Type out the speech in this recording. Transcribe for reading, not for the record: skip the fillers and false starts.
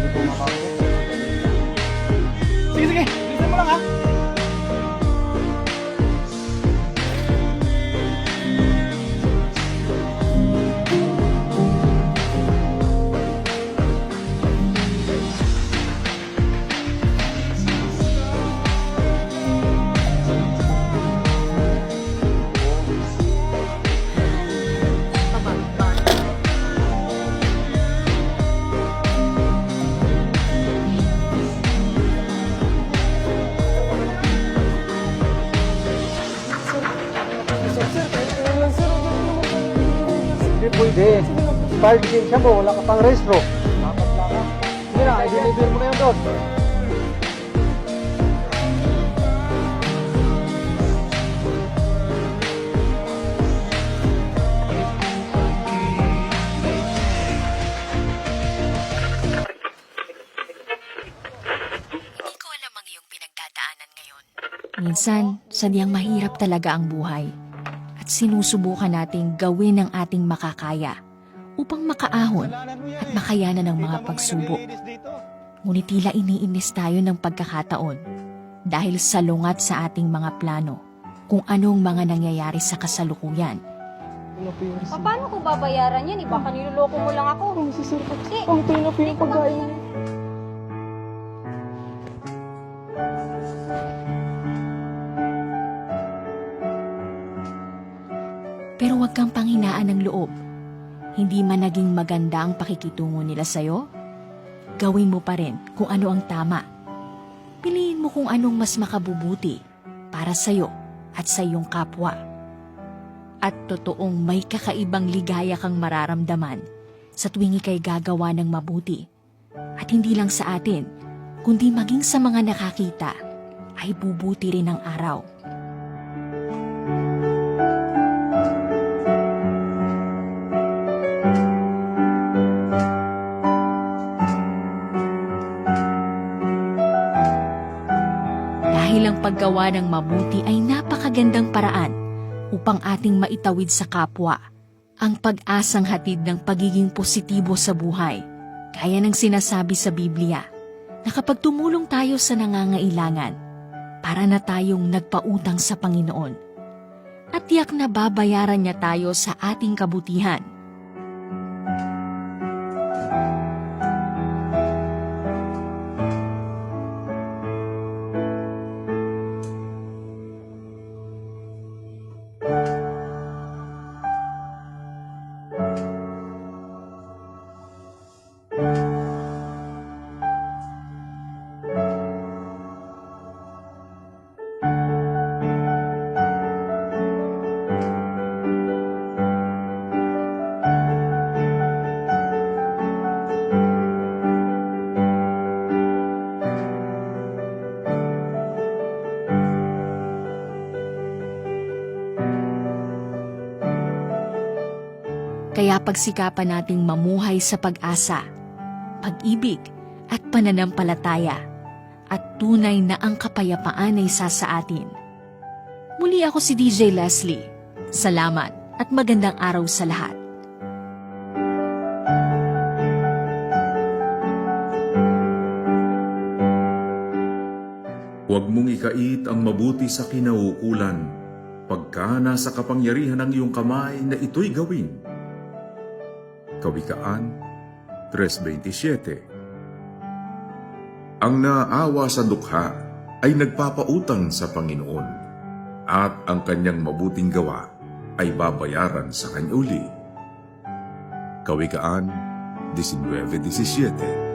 Hindi ko makakot. Sige, sige. Bilisan mo lang ha. Hindi pwede. Expired lisensya mo, wala ka pang restro. Dapat lang. Sige na, i-deliver mo na yan doon. Hindi ko alam ang iyong pinagdadaanan ngayon. Minsan, sadyang mahirap talaga ang buhay. At sinusubukan nating gawin ang ating makakaya upang makaahon at makayanan ng mga pagsubok. Ngunit tila iniinis tayo ng pagkakataon dahil salungat sa ating mga plano kung anong mga nangyayari sa kasalukuyan. Paano ko babayaran yan? Baka niloloko mo lang ako. Pangtay na po yung pagkain. Pero huwag kang panghinaan ng loob. Hindi man naging maganda ang pakikitungo nila sa'yo, gawin mo pa rin kung ano ang tama. Piliin mo kung anong mas makabubuti para sa'yo at sa iyong kapwa. At totoong may kakaibang ligaya kang mararamdaman sa tuwing ika'y gagawa ng mabuti. At hindi lang sa atin, kundi maging sa mga nakakita, ay bubuti rin ang araw. Dahil ang paggawa ng mabuti ay napakagandang paraan upang ating maitawid sa kapwa ang pag-asang hatid ng pagiging positibo sa buhay. Gaya ng sinasabi sa Biblia na kapag tumulong tayo sa nangangailangan, para na tayong nagpautang sa Panginoon. At tiyak na babayaran niya tayo sa ating kabutihan. Kaya pagsikapan nating mamuhay sa pag-asa, pag-ibig at pananampalataya at tunay na ang kapayapaan ay isa sa atin. Muli ako si DJ Leslie. Salamat at magandang araw sa lahat. Huwag mong ikait ang mabuti sa kinauukulan pagka nasa kapangyarihan ng iyong kamay na ito'y gawin. Kawikaan 3:27. Ang naawa sa dukha ay nagpapautang sa Panginoon, at ang kanyang mabuting gawa ay babayaran sa kanya uli. Kawikaan 19:17.